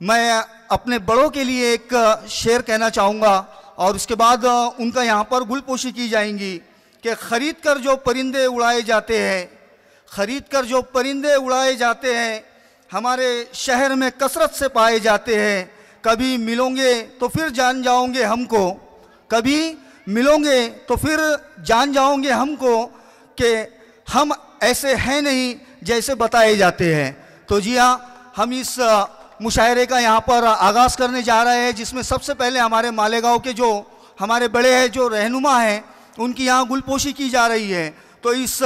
मैं अपने बड़ों के लिए एक शेर कहना चाहूँगा और उसके बाद उनका यहाँ पर गुलपोशी की जाएंगी कि ख़रीद कर जो परिंदे उड़ाए जाते हैं, ख़रीद कर जो परिंदे उड़ाए जाते हैं, हमारे शहर में कसरत से पाए जाते हैं। कभी मिलोगे तो फिर जान जाओगे हमको, कभी मिलोगे तो फिर जान जाओगे हमको कि हम ऐसे हैं नहीं जैसे बताए जाते हैं। तो जी हाँ, हम इस मुशायरे का यहाँ पर आगाज़ करने जा रहे हैं, जिसमें सबसे पहले हमारे मालेगांव के जो हमारे बड़े हैं, जो रहनुमा हैं, उनकी यहाँ गुलपोशी की जा रही है। तो इस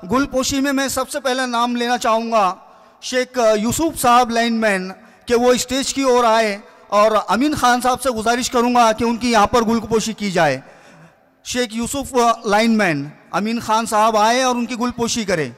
गुलपोशी में मैं सबसे पहले नाम लेना चाहूँगा शेख यूसुफ साहब लाइनमैन कि वो स्टेज की ओर आए और अमीन खान साहब से गुजारिश करूँगा कि उनकी यहाँ पर गुलपोशी की जाए। शेख यूसुफ लाइनमैन, अमीन खान साहब आए और उनकी गुलपोशी करें।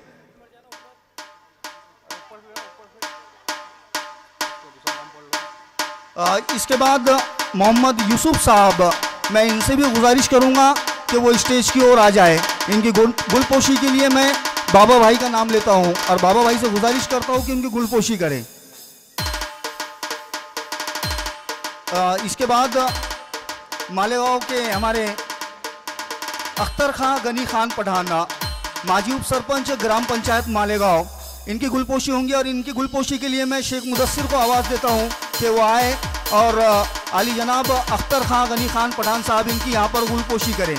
इसके बाद मोहम्मद यूसुफ साहब, मैं इनसे भी गुजारिश करूंगा कि वो स्टेज की ओर आ जाए। इनकी गुलपोशी के लिए मैं बाबा भाई का नाम लेता हूं और बाबा भाई से गुजारिश करता हूं कि उनकी गुलपोशी करें। इसके बाद मालेगांव के हमारे अख्तर खां गनी खान पठाना, माजी उप सरपंच ग्राम पंचायत मालेगांव, इनकी गुलपोशी होंगी और इनकी गुलपोशी के लिए मैं शेख मुदस्सिर को आवाज़ देता हूं कि वो आए और आली जनाब अख्तर खां गनी खान पठान साहब इनकी यहाँ पर गुलपोशी करें।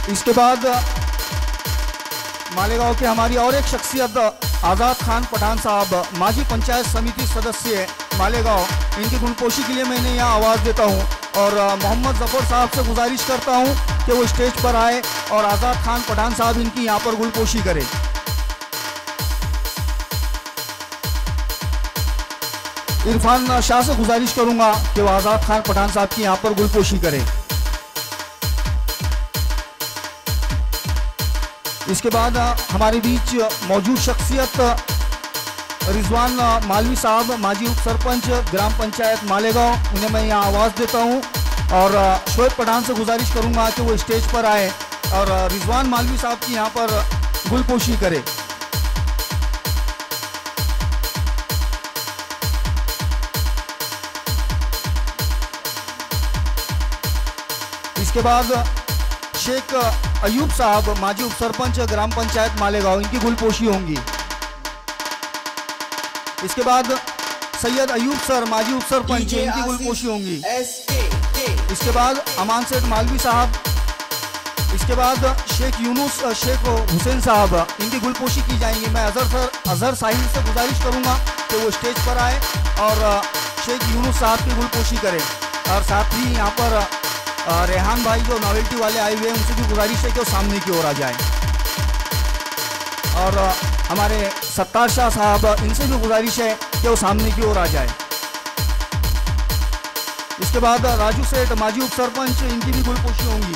इसके बाद मालेगांव के हमारी और एक शख्सियत आज़ाद खान पठान साहब, माजी पंचायत समिति सदस्य मालेगांव, इनकी गुलपोशी के लिए मैंने यहाँ आवाज़ देता हूँ और मोहम्मद ज़फ़र साहब से गुजारिश करता हूँ कि वो स्टेज पर आए और आज़ाद खान पठान साहब इनकी यहाँ पर गुलपोशी करें। इरफान शाह से गुजारिश करूँगा कि वो आज़ाद खान पठान साहब की यहाँ पर गुलपोशी करें। इसके बाद हमारे बीच मौजूद शख्सियत रिजवान मालवी साहब, माजी उप सरपंच ग्राम पंचायत मालेगांव, उन्हें मैं यहाँ आवाज़ देता हूँ और शोएब पठान से गुजारिश करूँगा कि वो स्टेज पर आए और रिजवान मालवी साहब की यहाँ पर गुलपोशी करें। इसके बाद शेख अयूब साहब, माजी उप सरपंच ग्राम पंचायत मालेगांव, इनकी गुलपोशी होंगी। इसके बाद सैयद अयूब सर, माजी उप सरपंच, इनकी गुलपोशी होंगी। इसके बाद अमान सेठ मालवी साहब, इसके बाद शेख यूनुस शेख हुसैन साहब, इनकी गुलपोशी की जाएंगी। मैं अजहर साहिल से गुजारिश करूंगा कि वो स्टेज पर आए और शेख यूनुस साहब की गुलपोशी करें और साथ ही यहाँ पर रेहान भाई जो नॉवेल्टी वाले आए हुए हैं, उनसे भी गुजारिश है कि वो सामने की ओर आ जाए और हमारे सत्तार शाह साहब, इनसे भी गुजारिश है कि वो सामने की ओर आ जाए। इसके बाद राजू सेठ, माजी उप सरपंच, इनकी भी गुलपोशी होंगी।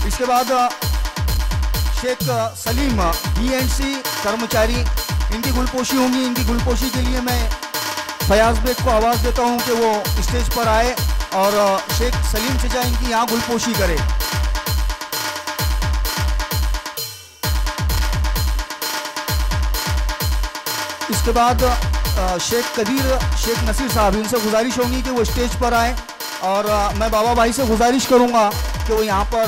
इसके बाद शेख सलीम, BNC कर्मचारी, इनकी गुलपोशी होंगी। इनकी गुलपोशी के लिए मैं फयाज बेग को आवाज़ देता हूँ कि वो स्टेज पर आए और शेख सलीम चचा इनकी यहाँ गुलपोशी करे। इसके बाद शेख कदीर, शेख नसीर साहब, इनसे गुजारिश होगी कि वो स्टेज पर आए और मैं बाबा भाई से गुजारिश करूँगा कि वो यहाँ पर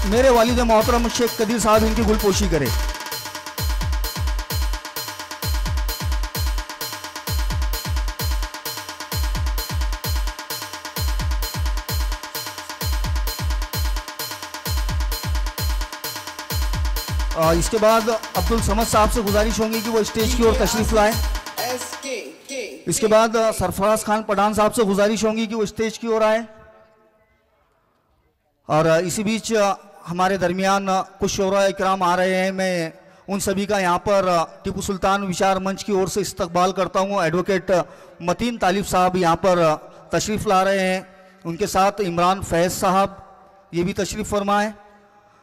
मेरे वालिद मोहतरम शेख कदीर साहब इनकी गुलपोशी करे। इसके बाद अब्दुल समद साहब से गुजारिश होंगी कि वो स्टेज की ओर तशरीफ लाएं। इसके बाद सरफराज खान पठान साहब से गुजारिश होंगी कि वो स्टेज की ओर आए और इसी बीच हमारे दरमियान कुछ शोरा इकराम आ रहे हैं। मैं उन सभी का यहाँ पर टीपू सुल्तान विचार मंच की ओर से इस्तकबाल करता हूँ। एडवोकेट मतीन तालिब साहब यहाँ पर तशरीफ़ ला रहे हैं, उनके साथ इमरान फैज़ साहब ये भी तशरीफ़ फरमाएँ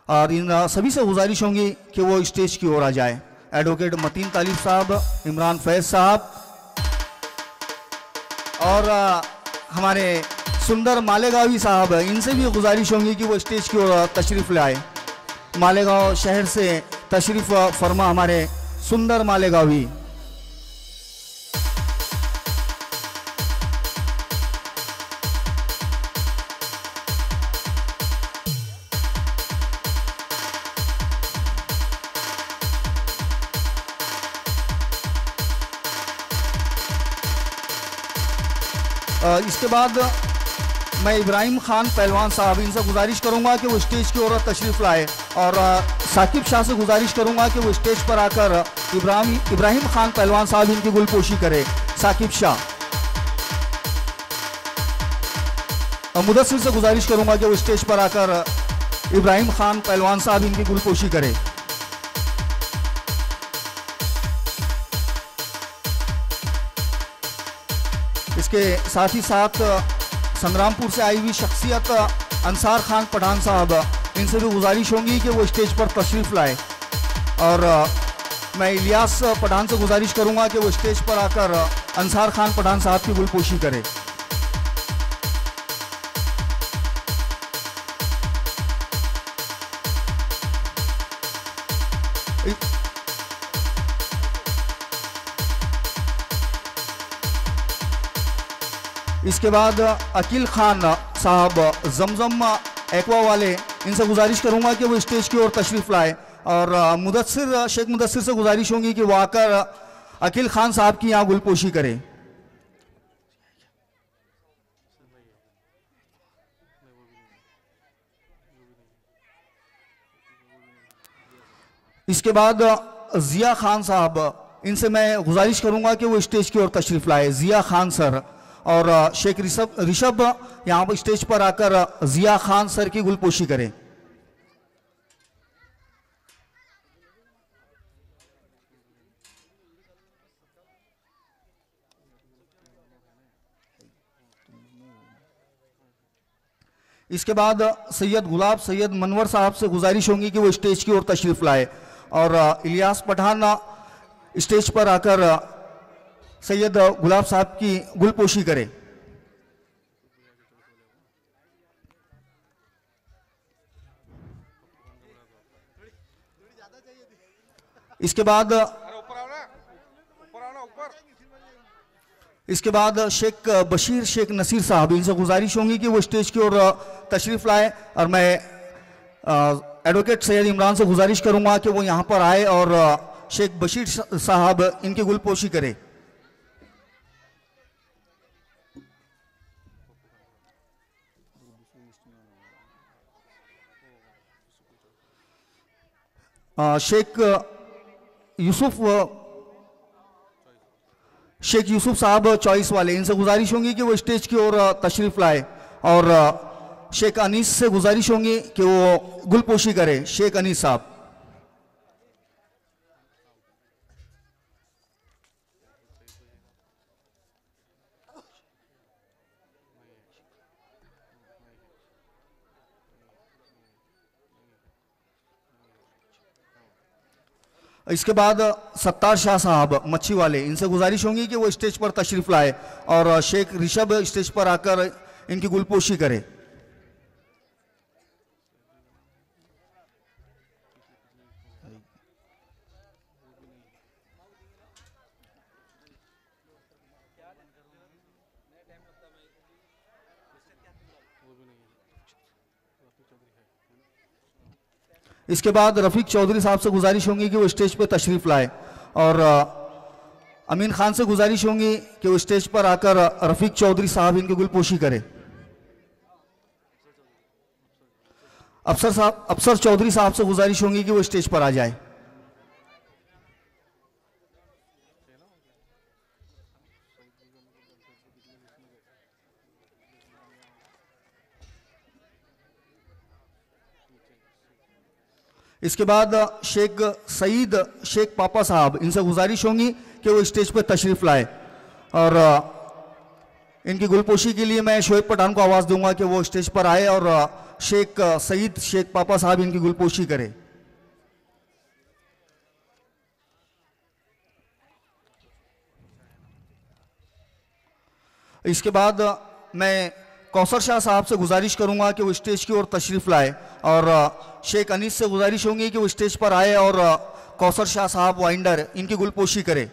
और इन सभी से गुजारिश होंगी कि वो स्टेज की ओर आ जाए। एडवोकेट मतीन तालिब साहब, इमरान फैज़ साहब और हमारे सुंदर मालेगावी साहब, इनसे भी गुजारिश होंगी कि वो स्टेज की ओर तशरीफ़ लाए। मालेगांव शहर से तशरीफ़ फरमा हमारे सुंदर मालेगावी। इसके बाद मैं इब्राहिम खान पहलवान साहब, इनसे गुजारिश करूंगा कि वो स्टेज की ओर तशरीफ़ लाए और साकिब शाह से गुजारिश करूंगा कि वो स्टेज पर आकर इब्राहिम खान पहलवान साहब इनकी गुलपोशी करे। साकिब शाह। मुदस्सिर से गुजारिश करूंगा कि वो स्टेज पर आकर इब्राहिम खान पहलवान साहब इनकी गुलपोशी करे। इसके साथ ही साथ संग्रामपुर से आई हुई शख्सियत अंसार खान पठान साहब, इनसे भी गुजारिश होंगी कि वो स्टेज पर तशरीफ़ लाए और मैं इलियास पठान से गुजारिश करूंगा कि वो स्टेज पर आकर अंसार खान पठान साहब की गुलपोशी करे। इसके बाद अकील खान साहब जमजम एक्वा वाले, इनसे गुजारिश करूंगा कि वो स्टेज की ओर तशरीफ़ लाए और शेख मुदस्सिर से गुजारिश होंगी कि वो आकर अकील खान साहब की यहाँ गुलपोशी करे। इसके बाद जिया खान साहब, इनसे मैं गुजारिश करूंगा कि वो स्टेज की ओर तशरीफ़ लाए। जिया खान सर और शेख ऋषभ यहाँ पर स्टेज पर आकर जिया खान सर की गुलपोशी करें। इसके बाद सैयद मनवर साहब से गुजारिश होंगी कि वो स्टेज की ओर तशरीफ़ लाए और इलियास पठान स्टेज पर आकर सैयद गुलाब साहब की गुलपोशी करे। इसके बाद शेख बशीर शेख नसीर साहब, इनसे गुजारिश होंगी कि वो स्टेज की ओर तशरीफ़ लाए और मैं एडवोकेट सैयद इमरान से गुजारिश करूंगा कि वो यहाँ पर आए और शेख बशीर साहब इनकी गुलपोशी करे। शेख यूसुफ साहब चॉइस वाले, इनसे गुजारिश होंगी कि वो स्टेज की ओर तशरीफ़ लाए और शेख अनीस से गुजारिश होंगी कि वो गुलपोशी करे। शेख अनीस साहब। इसके बाद सत्तार शाह साहब मच्छी वाले, इनसे गुजारिश होंगी कि वो स्टेज पर तशरीफ़ लाए और शेख ऋषभ स्टेज पर आकर इनकी गुलपोशी करे। इसके बाद रफ़ीक चौधरी साहब से गुजारिश होंगी कि वो स्टेज पर तशरीफ़ लाए और अमीन खान से गुजारिश होंगी कि वो स्टेज पर आकर रफ़ीक चौधरी साहब इनकी गुलपोशी करे। अफसर चौधरी साहब से गुजारिश होंगी कि वो स्टेज पर आ जाए। इसके बाद शेख सईद शेख पापा साहब, इनसे गुजारिश होंगी कि वो स्टेज पर तशरीफ़ लाए और इनकी गुलपोशी के लिए मैं शोएब पठान को आवाज़ दूंगा कि वो स्टेज पर आए और शेख सईद शेख पापा साहब इनकी गुलपोशी करे। इसके बाद मैं कौसर शाह साहब से गुजारिश करूंगा कि वो स्टेज की ओर तशरीफ़ लाए, और शेख अनीस से गुजारिश होंगी कि वो स्टेज पर आए और कौसर शाह साहब वाइंडर इनकी गुलपोशी करे।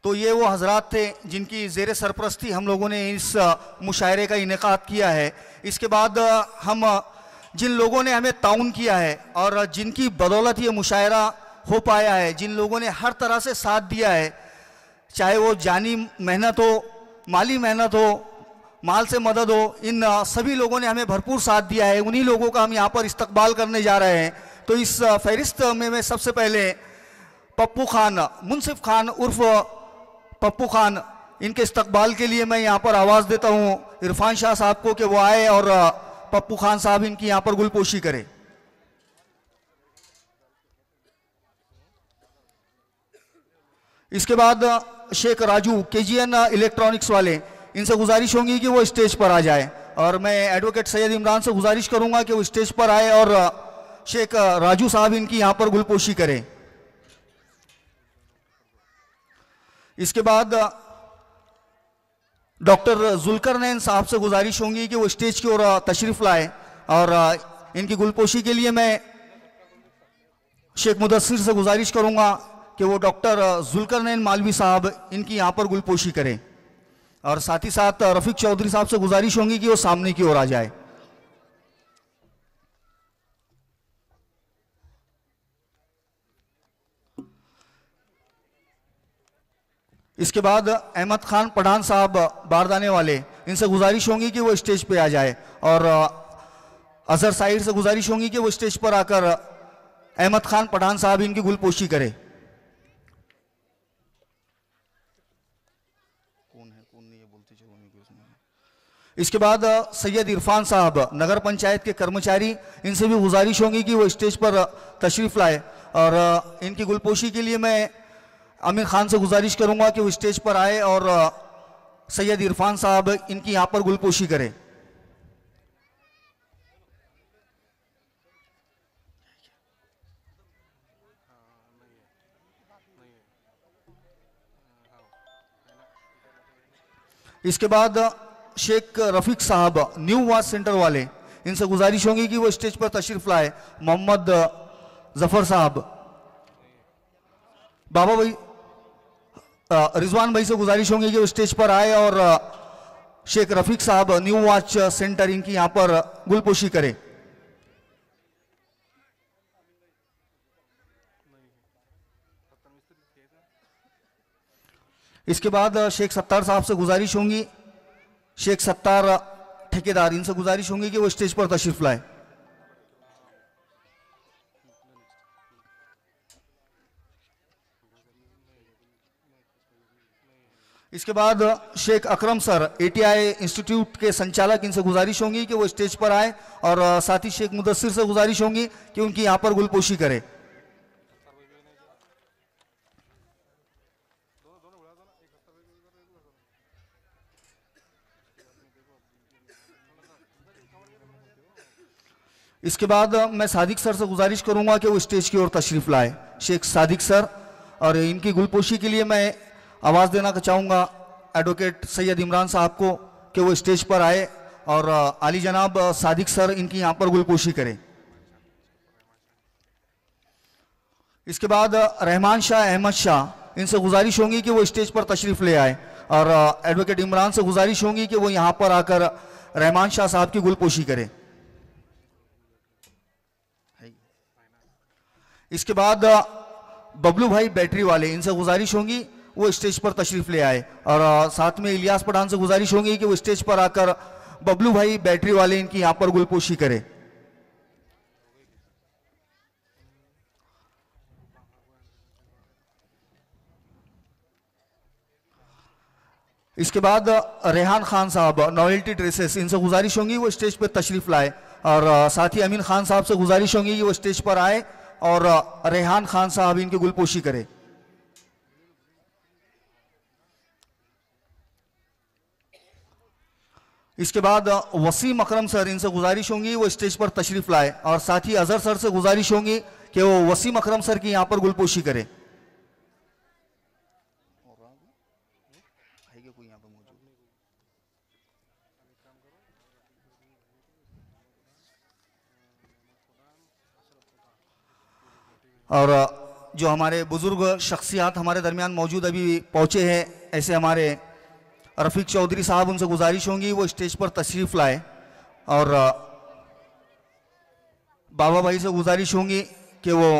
तो ये वो हजरात थे जिनकी ज़ेर सरपरस्ती हम लोगों ने इस मुशायरे का इनेकाद किया है। इसके बाद हम जिन लोगों ने हमें ताउन किया है और जिनकी बदौलत ये मुशायरा हो पाया है, जिन लोगों ने हर तरह से साथ दिया है, चाहे वो जानी मेहनत हो, माली मेहनत हो, माल से मदद हो, इन सभी लोगों ने हमें भरपूर साथ दिया है। उन्हीं लोगों का हम यहाँ पर इस्तकबाल करने जा रहे हैं। तो इस फहरिस्त में मैं सबसे पहले पप्पू खान, मुनसिफ खान उर्फ पप्पू खान, इनके इस्तकबाल के लिए मैं यहाँ पर आवाज़ देता हूँ इरफान शाह साहब को कि वो आए और पप्पू खान साहब इनकी यहाँ पर गुलपोशी करें। इसके बाद शेख राजू केजीएन इलेक्ट्रॉनिक्स वाले, इनसे गुजारिश होगी कि वो स्टेज पर आ जाए, और मैं एडवोकेट सैयद इमरान से गुजारिश करूंगा कि वो स्टेज पर आए और शेख राजू साहब इनकी यहाँ पर गुलपोशी करें। इसके बाद डॉक्टर जुल्करनैन साहब से गुजारिश होगी कि वो स्टेज की ओर तशरीफ लाए, और इनकी गुलपोशी के लिए मैं शेख मुदस्सिर से गुजारिश करूंगा कि वो डॉक्टर जुल्करनैन मालवी साहब इनकी यहाँ पर गुलपोशी करें, और साथ ही साथ रफीक चौधरी साहब से गुजारिश होगी कि वो सामने की ओर आ जाए। इसके बाद अहमद खान पठान साहब बारदाने वाले, इनसे गुजारिश होगी कि वो स्टेज पे आ जाए, और अजहर साहिर से गुजारिश होगी कि वो स्टेज पर आकर अहमद खान पठान साहब इनकी गुलपोशी करे। इसके बाद सैयद इरफान साहब नगर पंचायत के कर्मचारी, इनसे भी गुजारिश होगी कि वो स्टेज पर तशरीफ लाए, और इनकी गुलपोशी के लिए मैं आमिर खान से गुजारिश करूंगा कि वो स्टेज पर आए और सैयद इरफान साहब इनकी यहाँ पर गुलपोशी करें। इसके बाद शेख रफीक साहब न्यू वाज सेंटर वाले, इनसे गुजारिश होगी कि वो स्टेज पर तशरीफ लाए। मोहम्मद जफर साहब, बाबा भाई रिजवान भाई से गुजारिश होगी कि वो स्टेज पर आए और शेख रफीक साहब न्यू वाच सेंटर इनकी यहां पर गुलपोशी करे। इसके बाद शेख सत्तार साहब से गुजारिश होगी, शेख सत्तार ठेकेदार, इनसे गुजारिश होगी कि वो स्टेज पर तशरीफ लाए। इसके बाद शेख अकरम सर एटीआई इंस्टीट्यूट के संचालक, इनसे गुजारिश होगी कि वो स्टेज पर आए, और साथ ही शेख मुदस्सिर से गुजारिश होगी कि उनकी यहां पर गुलपोशी करे। इसके बाद मैं सादिक सर से गुजारिश करूंगा कि वो स्टेज की ओर तशरीफ लाए, शेख सादिक सर, और इनकी गुलपोशी के लिए मैं आवाज़ देना चाहूँगा एडवोकेट सैयद इमरान साहब को कि वो स्टेज पर आए और आली जनाब सादिक सर इनकी यहाँ पर गुलपोशी करें। इसके बाद रहमान शाह अहमद शाह, इनसे गुजारिश होगी कि वो स्टेज पर तशरीफ ले आए, और एडवोकेट इमरान से गुजारिश होगी कि वो यहाँ पर आकर रहमान शाह साहब की गुलपोशी करें। इसके बाद बबलू भाई बैटरी वाले, इनसे गुजारिश होगी वो स्टेज पर तशरीफ ले आए, और साथ में इलियास पठान से गुजारिश होगी कि वो स्टेज पर आकर बबलू भाई बैटरी वाले इनकी यहां पर गुलपोशी करे। इसके बाद रेहान खान साहब नॉवेल्टी ड्रेसेस, इनसे गुजारिश होगी वो स्टेज पर तशरीफ लाए, और साथ ही अमीन खान साहब से गुजारिश होगी कि वो स्टेज पर आए और रेहान खान साहब इनकी गुलपोशी करें। इसके बाद वसीम अकरम सर, इनसे गुजारिश होंगी वो स्टेज पर तशरीफ लाए, और साथ ही अजहर सर से गुजारिश होंगी कि वो वसीम अकरम सर की यहां पर गुलपोशी करें। और जो हमारे बुजुर्ग शख्सियात हमारे दरमियान मौजूद अभी पहुंचे हैं, ऐसे हमारे रफ़ीक चौधरी साहब, उनसे गुजारिश होंगी वो स्टेज पर तशरीफ़ लाए, और बाबा भाई से गुजारिश होंगी कि वो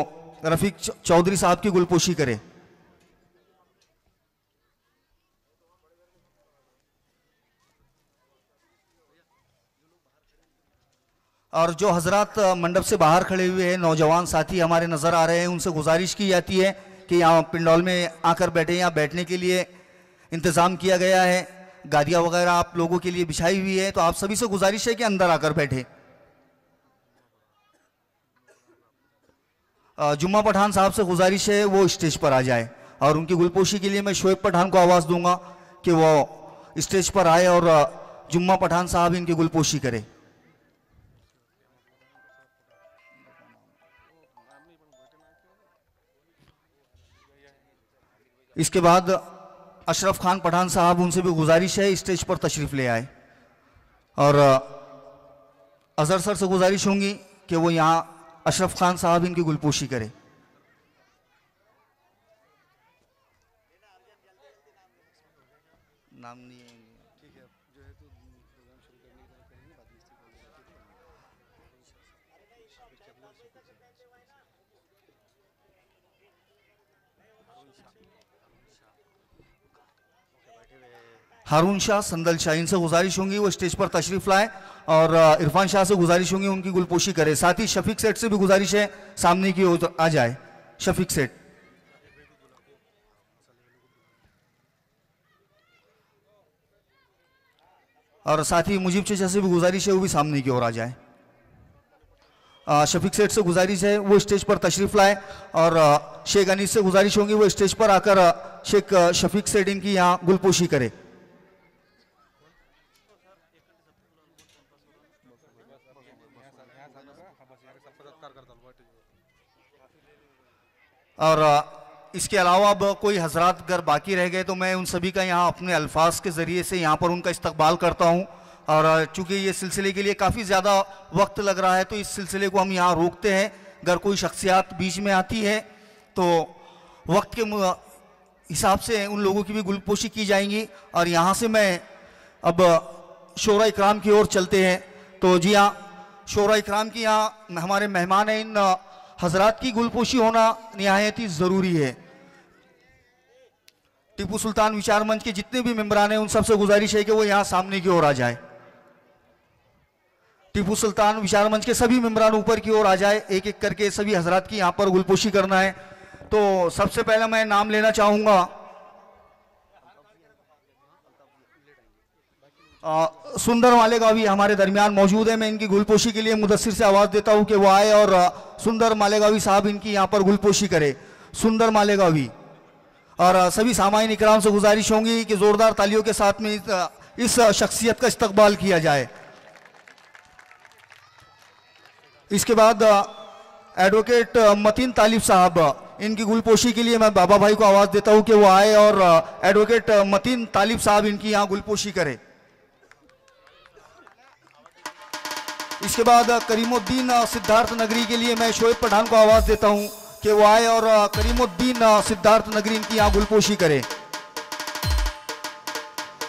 रफ़ीक चौधरी साहब की गुलपोशी करें। और जो हजरात मंडप से बाहर खड़े हुए हैं, नौजवान साथी हमारे नज़र आ रहे हैं, उनसे गुजारिश की जाती है कि यहाँ पिंडौल में आकर बैठे। यहाँ बैठने के लिए इंतज़ाम किया गया है, गादियाँ वगैरह आप लोगों के लिए बिछाई हुई है, तो आप सभी से गुजारिश है कि अंदर आकर बैठे। जुम्मा पठान साहब से गुजारिश है वो स्टेज पर आ जाए, और उनकी गुलपोशी के लिए मैं शोएब पठान को आवाज़ दूंगा कि वो स्टेज पर आए और जुम्मा पठान साहब इनकी गुलपोशी करे। इसके बाद अशरफ खान पठान साहब, उनसे भी गुजारिश है स्टेज पर तशरीफ ले आए, और अजहर सर से गुजारिश होंगी कि वो यहाँ अशरफ खान साहब इनकी गुलपोशी करे। नाम नहीं है, ठीक है, जो है तो प्रोग्राम शुरू करने के बाद करेंगे, बाद में हारून शाह संदल शाह, इनसे गुजारिश होंगी वो स्टेज पर तशरीफ लाए, और इरफान शाह से गुजारिश होंगी उनकी गुलपोशी करे। साथ ही शफीक सेठ से भी गुजारिश है सामने की ओर आ जाए। शफीक सेठ, और साथ ही मुजीब चचा से भी गुजारिश है वो भी सामने की ओर आ जाए। शफीक सेठ से गुजारिश है वो स्टेज पर तशरीफ लाए, और शेख अनीस से गुजारिश होंगी वो स्टेज पर आकर शेख शफीक सेठ इनकी यहाँ गुलपोशी करे। और इसके अलावा अब कोई हजरात अगर बाकी रह गए तो मैं उन सभी का यहाँ अपने अल्फाज के ज़रिए से यहाँ पर उनका इस्तकबाल करता हूँ, और चूँकि ये सिलसिले के लिए काफ़ी ज़्यादा वक्त लग रहा है तो इस सिलसिले को हम यहाँ रोकते हैं। अगर कोई शख्सियात बीच में आती है तो वक्त के हिसाब से उन लोगों की भी गुलपोशी की जाएंगी। और यहाँ से मैं अब शोरा इकराम की ओर चलते हैं। तो जी हाँ, शोरा इकराम की यहाँ हमारे मेहमान हैं, इन हजरात की गुलपोशी होना निहायत ही ज़रूरी है। टीपू सुल्तान विचार मंच के जितने भी मेंबरान हैं उन सबसे गुजारिश है कि वो यहाँ सामने की ओर आ जाए। टीपू सुल्तान विचार मंच के सभी मेंबरान ऊपर की ओर आ जाए, एक एक करके सभी हजरात की यहाँ पर गुलपोशी करना है। तो सबसे पहले मैं नाम लेना चाहूँगा सुंदर मालेगावी हमारे दरमियान मौजूद है। मैं इनकी गुलपोशी के लिए मुदस्सिर से आवाज़ देता हूँ कि वो आए और सुंदर मालेगावी साहब इनकी यहाँ पर गुलपोशी करे। सुंदर मालेगावी, और सभी सामाईन इकराम से गुजारिश होंगी कि ज़ोरदार तालियों के साथ में इस शख्सियत का इस्तकबाल किया जाए। इसके बाद एडवोकेट मतीन तालिब साहब, इनकी गुलपोशी के लिए मैं बाबा भाई को आवाज़ देता हूँ कि वो आए और एडवोकेट मतीन तालिब साहब इनकी यहाँ गुलपोशी करे। इसके बाद करीमुद्दीन सिद्धार्थ नगरी के लिए मैं शोएब पठान को आवाज़ देता हूँ कि वो आए और करीमुद्दीन सिद्धार्थ नगरी इनकी यहाँ गुलपोशी करे।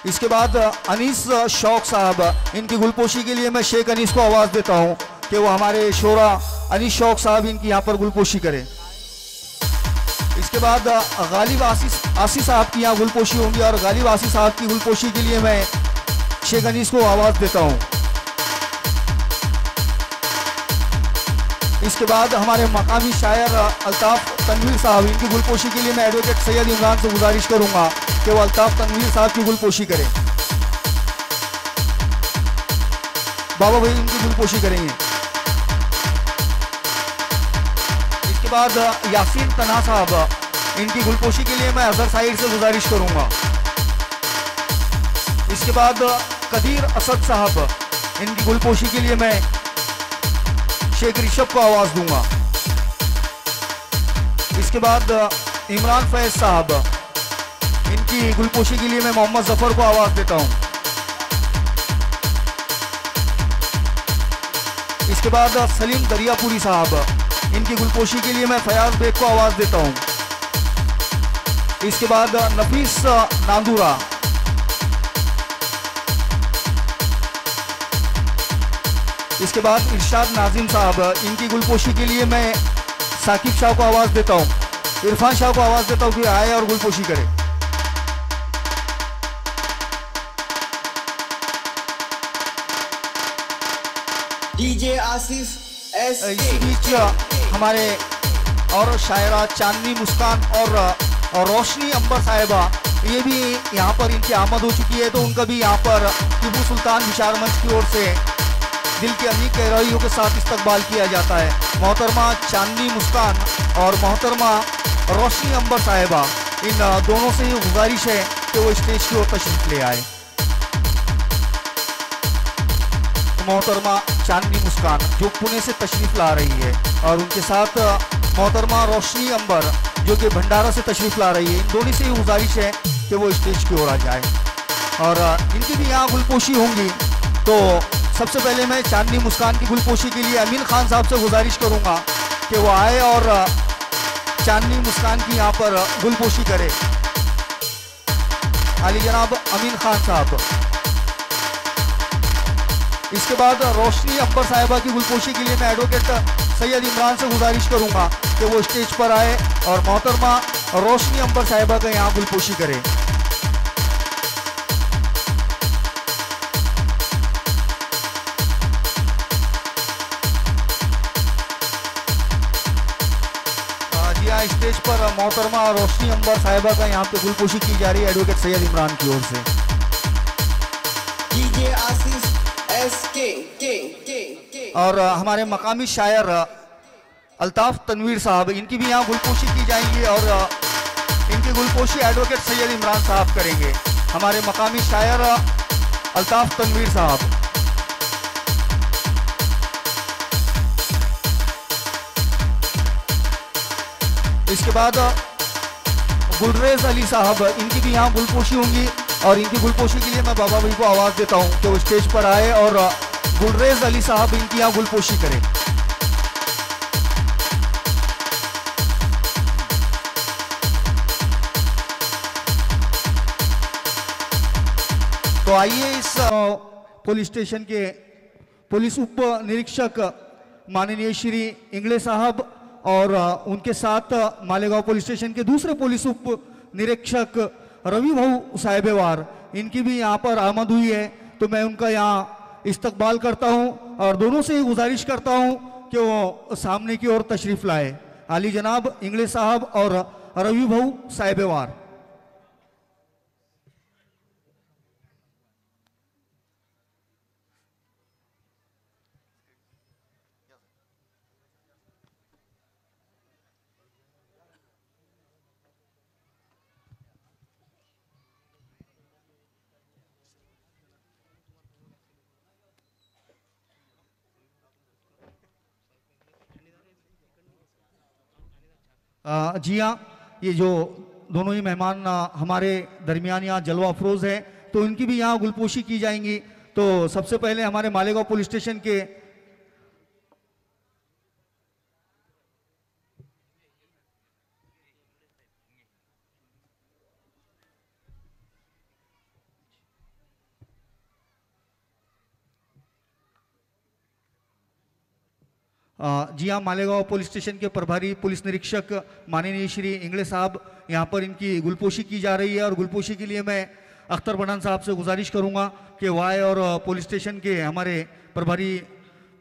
इसके बाद अनीस शौक साहब, इनकी गुलपोशी के लिए मैं शेख अनीस को आवाज़ देता हूँ कि वो हमारे शोरा अनीस शौक साहब इनकी यहाँ पर गुलपोशी करे। इसके बाद गालिब आसी साहब की यहाँ गुलपोशी होंगी, और गालिब आसी साहब की गुलपोशी के लिए मैं शेख अनीस को आवाज़ देता हूँ। इसके बाद हमारे मकामी शायर अल्ताफ तनवीर साहब, इनकी गुलपोशी के लिए मैं एडवोकेट सैयद इमरान से गुजारिश करूंगा कि वो अल्ताफ तनवीर साहब की गुलपोशी करें। बाबा भाई इनकी गुलपोशी करेंगे। इसके बाद यासीन तन्हा साहब, इनकी गुलपोशी के लिए मैं अजहर साइड से गुजारिश करूंगा। इसके बाद कदीर असद साहब, इनकी गुलपोशी के लिए मैं शेख ऋषभ को आवाज दूंगा। इसके बाद इमरान फैज साहब, इनकी गुलपोशी के लिए मैं मोहम्मद जफर को आवाज देता हूं। इसके बाद सलीम दरियापुरी साहब, इनकी गुलपोशी के लिए मैं फयाज बेग को आवाज देता हूं। इसके बाद नफीस नांदूरा, इसके बाद इरशाद नाजिम साहब, इनकी गुलपोशी के लिए मैं साकिब शाह को आवाज देता हूं, इरफान शाह को आवाज देता हूं कि आए और गुलपोशी करे। DJ Asif S. इसी बीच हमारे और शायरा चांदनी मुस्कान और रोशनी अंबर साहिबा, ये भी यहाँ पर इनकी आमद हो चुकी है, तो उनका भी यहाँ पर टीपू सुल्तान विचार मंच की ओर से दिल की अमीर गहराइयों के साथ इस्तकबाल किया जाता है। मोहतरमा चांदनी मुस्कान और मोहतरमा रोशनी अंबर साहिबा, इन दोनों से ये गुजारिश है कि वो स्टेज की ओर तशरीफ ले आए। मोहतरमा चांदनी मुस्कान जो पुणे से तशरीफ ला रही है, और उनके साथ मोहतरमा रोशनी अंबर जो कि भंडारा से तशरीफ ला रही है, इन दोनों से ये गुजारिश है कि वो स्टेज की ओर आ जाए और इनकी भी यहाँ गुलपोशी होंगी। तो सबसे पहले मैं चांदनी मुस्कान की गुलपोशी के लिए अमीन खान साहब से गुजारिश करूँगा कि वो आए और चांदनी मुस्कान की यहाँ पर गुलपोशी करे। आली जनाब अमीन खान साहब। इसके बाद रोशनी अंबर साहिबा की गुलपोशी के लिए मैं एडवोकेट सैयद इमरान से गुजारिश करूंगा कि वो स्टेज पर आए और मोहतरमा रोशनी अंबर साहिबा का यहाँ गुलपोशी करे। जी हाँ, स्टेज पर मोहतरमा रोशनी अंबर साहिबा का यहाँ पे गुलपोशी की जा रही है एडवोकेट सैयद इमरान की ओर से। डीजे आसिफ और हमारे मकामी शायर अल्ताफ तनवीर साहब, इनकी भी यहाँ गुलपोशी की जाएंगी और इनकी गुलपोशी एडवोकेट सैयद इमरान साहब करेंगे। हमारे मकामी शायर अल्ताफ तनवीर साहब। इसके बाद गुलरेज अली साहब, इनकी भी यहाँ गुलपोशी होंगी और इनकी गुलपोशी के लिए मैं बाबा भाई को आवाज़ देता हूँ कि वो स्टेज पर आए और गुलरेज अली साहब इनकी यहाँ गुलपोशी करें। तो आइए इस पुलिस स्टेशन के पुलिस उप निरीक्षक माननीय श्री इंगले साहब और उनके साथ मालेगांव पुलिस स्टेशन के दूसरे पुलिस उप निरीक्षक रवि भाऊ साहिबेवार, इनकी भी यहाँ पर आमद हुई है, तो मैं उनका यहाँ इस्तकबाल करता हूँ और दोनों से ही गुजारिश करता हूँ कि वो सामने की ओर तशरीफ लाए। आली जनाब इंगले साहब और रवि भाऊ साहिबेवार। जी हाँ, ये जो दोनों ही मेहमान हमारे दरमियान यहाँ जलवा अफरोज है, तो इनकी भी यहाँ गुलपोशी की जाएंगी। तो सबसे पहले हमारे मालेगांव पुलिस स्टेशन के जी हाँ, मालेगांव पुलिस स्टेशन के प्रभारी पुलिस निरीक्षक माननीय श्री इंगले साहब, यहाँ पर इनकी गुलपोशी की जा रही है और गुलपोशी के लिए मैं अख्तर बनान साहब से गुजारिश करूँगा कि वो आए और पुलिस स्टेशन के हमारे प्रभारी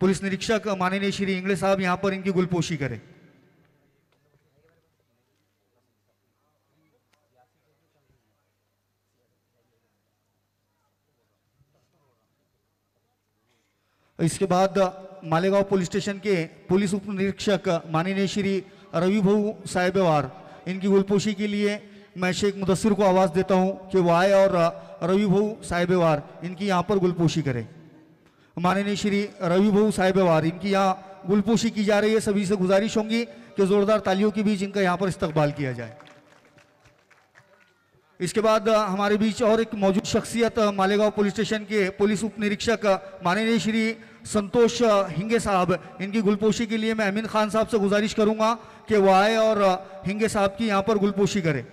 पुलिस निरीक्षक माननीय श्री इंगले साहब यहाँ पर इनकी गुलपोशी करें। इसके बाद मालेगांव पुलिस स्टेशन के पुलिस उप निरीक्षक माननीय श्री रवि भाऊ साहिबवार, इनकी गुलपोशी के लिए मैं शेख मुदस्सिर को आवाज़ देता हूं कि वो आए और रवि भाऊ साहिबवार इनकी यहाँ पर गुलपोशी करें। माननीय श्री रवि भाऊ साहिबवार, इनकी यहाँ गुलपोशी की जा रही है। सभी से गुजारिश होंगी कि ज़ोरदार तालियों के बीच इनका यहाँ पर इस्तकबाल किया जाए। इसके बाद हमारे बीच और एक मौजूद शख्सियत मालेगांव पुलिस स्टेशन के पुलिस उप निरीक्षक माननीय श्री संतोष हिंगे साहब, इनकी गुलपोशी के लिए मैं अमीन खान साहब से गुजारिश करूंगा कि वो आए और हिंगे साहब की यहाँ पर गुलपोशी करें।